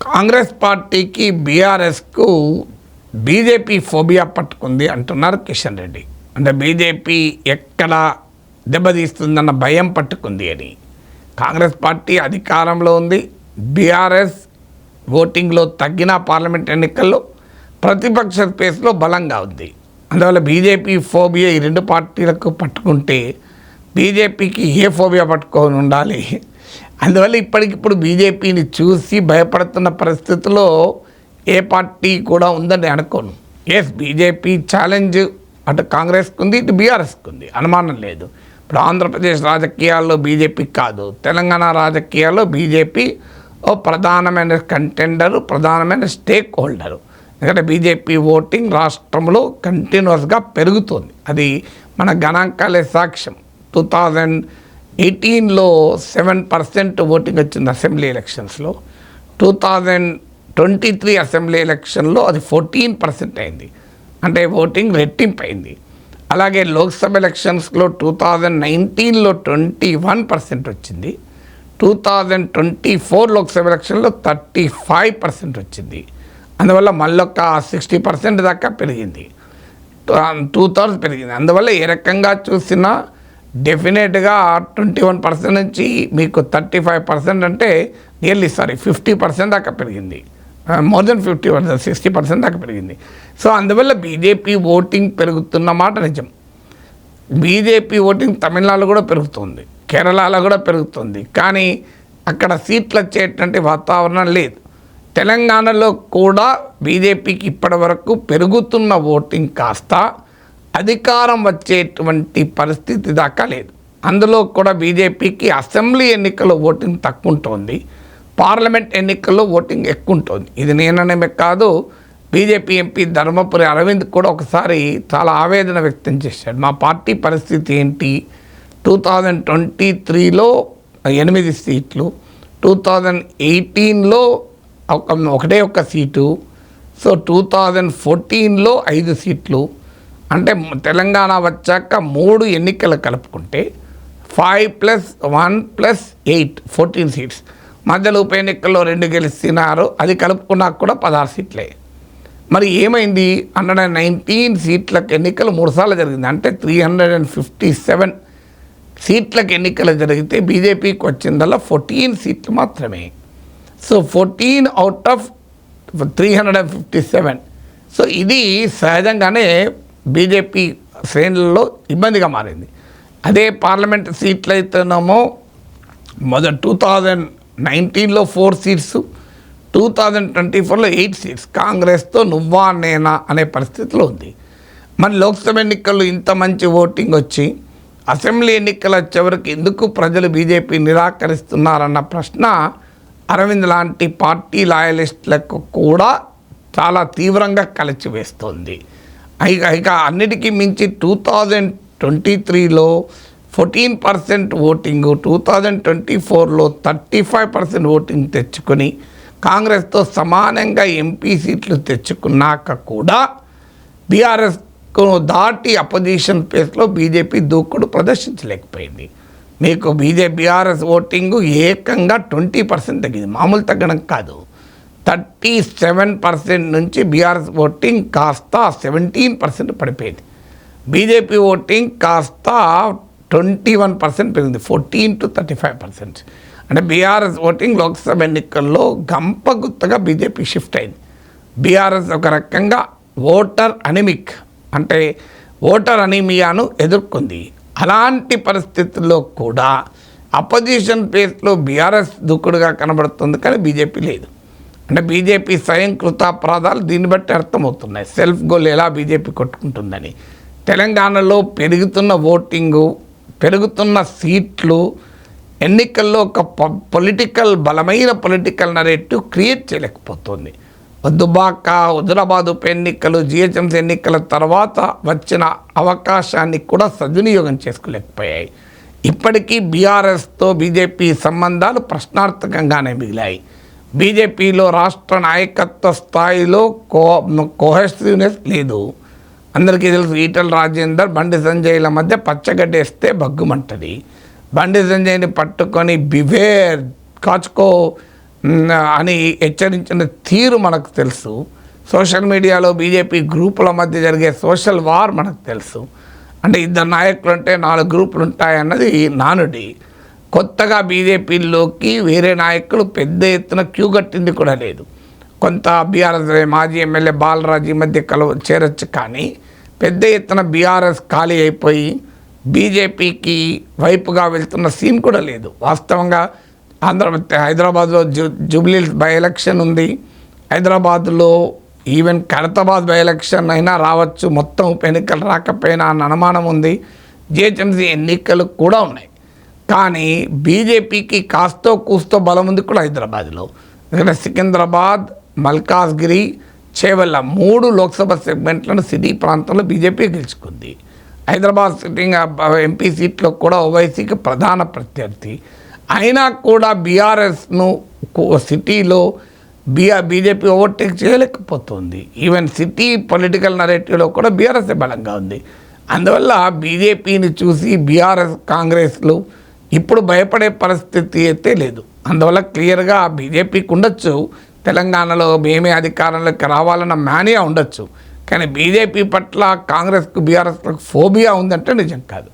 కాంగ్రెస్ పార్టీకి బీఆర్ఎస్కు BJP phobia పట్టుకుంది అంటున్నారు కిషన్ రెడ్డి. అంటే బీజేపీ ఎక్కడ దెబ్బతీస్తుందన్న భయం పట్టుకుంది అని. కాంగ్రెస్ పార్టీ అధికారంలో ఉంది, బీఆర్ఎస్ ఓటింగ్లో తగ్గిన పార్లమెంట్ ఎన్నికల్లో ప్రతిపక్ష స్పేస్లో బలంగా ఉంది. అందువల్ల బీజేపీ ఫోబియా ఈ రెండు పార్టీలకు పట్టుకుంటే బీజేపీకి ఏ ఫోబియా పట్టుకొని ఉండాలి. అందువల్ల ఇప్పటికిప్పుడు బీజేపీని చూసి భయపడుతున్న పరిస్థితుల్లో ఏ పార్టీ కూడా ఉందని అనుకోను. ఎస్, బీజేపీ ఛాలెంజ్ అటు కాంగ్రెస్కి ఉంది, ఇటు బీఆర్ఎస్కి ఉంది, అనుమానం లేదు. ఇప్పుడు ఆంధ్రప్రదేశ్ రాజకీయాల్లో బీజేపీ కాదు, తెలంగాణ రాజకీయాల్లో బీజేపీ ఓ ప్రధానమైన కంటెండరు, ప్రధానమైన స్టేక్ హోల్డరు. ఎందుకంటే బీజేపీ ఓటింగ్ రాష్ట్రంలో కంటిన్యూస్గా పెరుగుతుంది. అది మన గణాంకాలే సాక్ష్యం. 2018లో 7% ఓటింగ్ వచ్చింది అసెంబ్లీ ఎలక్షన్స్లో. 2023 అసెంబ్లీ ఎలక్షన్లో అది 14% అయింది. అంటే ఓటింగ్ రెట్టింపు అయింది. అలాగే లోక్సభ ఎలక్షన్స్లో 2019లో 21% వచ్చింది. 2024 లోక్సభ ఎలక్షన్లో 35% వచ్చింది. అందువల్ల మళ్ళొక 60% దాకా పెరిగింది, 2/3 పెరిగింది. అందువల్ల ఏ రకంగా చూసినా డెఫినెట్గా 21% నుంచి మీకు 35% అంటే నియర్లీ 50% దాకా పెరిగింది. మోర్ దెన్ 50%, 60% దాకా పెరిగింది. సో అందువల్ల బీజేపీ ఓటింగ్ పెరుగుతున్న మాట నిజం. బీజేపీ ఓటింగ్ తమిళనాడులో కూడా పెరుగుతుంది, కేరళలో కూడా పెరుగుతుంది. కానీ అక్కడ సీట్లు వచ్చేటువంటి వాతావరణం లేదు. తెలంగాణలో కూడా బీజేపీకి ఇప్పటి వరకు పెరుగుతున్న ఓటింగ్ కాస్త అధికారం వచ్చేటువంటి పరిస్థితి దాకా లేదు. అందులో కూడా బీజేపీకి అసెంబ్లీ ఎన్నికల్లో ఓటింగ్ తక్కువ ఉంటుంది, పార్లమెంట్ ఎన్నికల్లో ఓటింగ్ ఎక్కువ ఉంటుంది. ఇది నేననే కాదు, బీజేపీ ఎంపీ ధర్మపురి అరవింద్ కూడా ఒకసారి చాలా ఆవేదన వ్యక్తం చేశాడు. మా పార్టీ పరిస్థితి ఏంటి, 2023లో 8 సీట్లు, 2018లో ఒకటే ఒక్క సీటు, సో 2014లో 5 సీట్లు. అంటే తెలంగాణ వచ్చాక 3 ఎన్నికలు కలుపుకుంటే 5+1+8 14 సీట్స్. మధ్యలో ఉప ఎన్నికల్లో 2 గెలిచినారు, అది కలుపుకున్నాక కూడా 16 సీట్లే. మరి ఏమైంది, 119 సీట్లకు ఎన్నికలు 3 సార్లు జరిగింది. అంటే 357 సీట్లకు ఎన్నికలు జరిగితే బీజేపీకి వచ్చిందల్లా 14 సీట్లు మాత్రమే. So 14 out of 357. సో ఇది సహజంగానే బీజేపీ శ్రేణులలో ఇబ్బందిగా మారింది. అదే పార్లమెంట్ సీట్లు అయితేనేమో 2019లో 4 సీట్స్, 2024లో 8 సీట్స్ కాంగ్రెస్తో నువ్వా నేనా అనే పరిస్థితిలో ఉంది. మరి లోక్సభ ఎన్నికల్లో ఇంత మంచి ఓటింగ్ వచ్చి అసెంబ్లీ ఎన్నికల చివరికి ఎందుకు ప్రజలు బీజేపీ నిరాకరిస్తున్నారన్న ప్రశ్న అరవింద్ లాంటి పార్టీ లాయలిస్టులకు కూడా చాలా తీవ్రంగా కలిచివేస్తుంది. ఇక అన్నిటికీ మించి 2023లో 14% ఓటింగు, 2024లో 35% ఓటింగ్ తెచ్చుకొని కాంగ్రెస్తో సమానంగా ఎంపీ సీట్లు తెచ్చుకున్నాక కూడా బీఆర్ఎస్కు దాటి అపోజిషన్ ప్లేస్లో బీజేపీ దూకుడు ప్రదర్శించలేకపోయింది. మీకు బీఆర్ఎస్ ఓటింగు ఏకంగా 20% తగ్గింది, మామూలు తగ్గడం కాదు. 37% నుంచి బీఆర్ఎస్ ఓటింగ్ కాస్త 17% పడిపోయింది. బీజేపీ ఓటింగ్ కాస్త 21% పెరిగింది, 14 to 35%. అంటే బీఆర్ఎస్ ఓటింగ్ లోక్సభ ఎన్నికల్లో గంపగుత్తగా బీజేపీ షిఫ్ట్ అయింది. బీఆర్ఎస్ ఒక రకంగా ఓటర్ అనిమిక్, అంటే ఓటర్ అనీమియాను ఎదుర్కొంది. అలాంటి పరిస్థితుల్లో కూడా అపోజిషన్ ప్లేస్లో బీఆర్ఎస్ దూకుడుగా కనబడుతుంది, కానీ బీజేపీ లేదు. అంటే బీజేపీ స్వయంకృత అపరాధాలు దీన్ని బట్టి అర్థమవుతున్నాయి. సెల్ఫ్ గోల్ ఎలా బీజేపీ కొట్టుకుంటుందని. తెలంగాణలో పెరుగుతున్న ఓటింగు, పెరుగుతున్న సీట్లు ఎన్నికల్లో ఒక బలమైన పొలిటికల్ నరేటివ్ క్రియేట్ చేయలేకపోతుంది. దుబాక, హుజరాబాద్ ఉప ఎన్నికలు, జిహెచ్ఎంసీ ఎన్నికల తర్వాత వచ్చిన అవకాశాన్ని కూడా సద్వినియోగం చేసుకోలేకపోయాయి. ఇప్పటికీ బీఆర్ఎస్తో బీజేపీ సంబంధాలు ప్రశ్నార్థకంగానే మిగిలాయి. బీజేపీలో రాష్ట్ర నాయకత్వ స్థాయిలో కోహెసివ్నెస్ లేదు. అందరికీ తెలుసు, ఈటల రాజేందర్, బండి సంజయ్ల మధ్య పచ్చగడ్డేస్తే బగ్గుమంటది. బండి సంజయ్ని పట్టుకొని బివేర్, కాచుకో, అని హెచ్చరించిన తీరు మనకు తెలుసు. సోషల్ మీడియాలో బీజేపీ గ్రూపుల మధ్య జరిగే సోషల్ వార్ మనకు తెలుసు. అంటే ఇద్దరు నాయకులు ఉంటే 4 గ్రూపులు ఉంటాయన్నది నానుడి. కొత్తగా బీజేపీలోకి వేరే నాయకులు పెద్ద ఎత్తున క్యూ కట్టింది కూడా లేదు. కొంత బీఆర్ఎస్ మాజీ ఎమ్మెల్యే బాలరాజు మధ్య చేరొచ్చు, కానీ పెద్ద ఎత్తున బీఆర్ఎస్ ఖాళీ అయిపోయి బీజేపీకి వైపుగా వెళ్తున్న సీన్ కూడా లేదు. వాస్తవంగా హైదరాబాద్లో జూబ్లీహిల్స్ బై ఎలక్షన్ ఉంది. హైదరాబాద్లో ఈవెన్ ఖైరతాబాద్ బై ఎలక్షన్ అయినా రావచ్చు, మొత్తం ఉప ఎన్నికలు రాకపోయినా అన్న అనుమానం ఉంది. జిహెచ్ఎంసీ ఎన్నికలు కూడా ఉన్నాయి. కానీ బీజేపీకి కాస్తో కూస్తో బలం ఉంది కూడా హైదరాబాద్లో. ఎందుకంటే సికింద్రాబాద్, మల్కాజ్గిరి, చేవెళ్ళ 3 లోక్సభ సెగ్మెంట్లను సిటీ ప్రాంతంలో బీజేపీ గెలుచుకుంది. హైదరాబాద్ సిట్టింగ్ ఎంపీ సీట్లో కూడా ఓవైసీకి ప్రధాన ప్రత్యర్థి. అయినా కూడా బీఆర్ఎస్ను సిటీలో బీజేపీ ఓవర్టేక్ చేయలేకపోతుంది. ఈవెన్ సిటీ పొలిటికల్ నరేటివ్లో కూడా బీఆర్ఎస్ బలంగా ఉంది. అందువల్ల బీజేపీని చూసి బీఆర్ఎస్ కాంగ్రెస్లు ఇప్పుడు భయపడే పరిస్థితి అయితే లేదు. అందువల్ల క్లియర్గా బీజేపీకి ఉండొచ్చు, తెలంగాణలో మేమే అధికారంలోకి రావాలన్న మేనియా ఉండొచ్చు, కానీ బీజేపీ పట్ల కాంగ్రెస్కు బీఆర్ఎస్కు ఫోబియా ఉందంటే నిజం కాదు.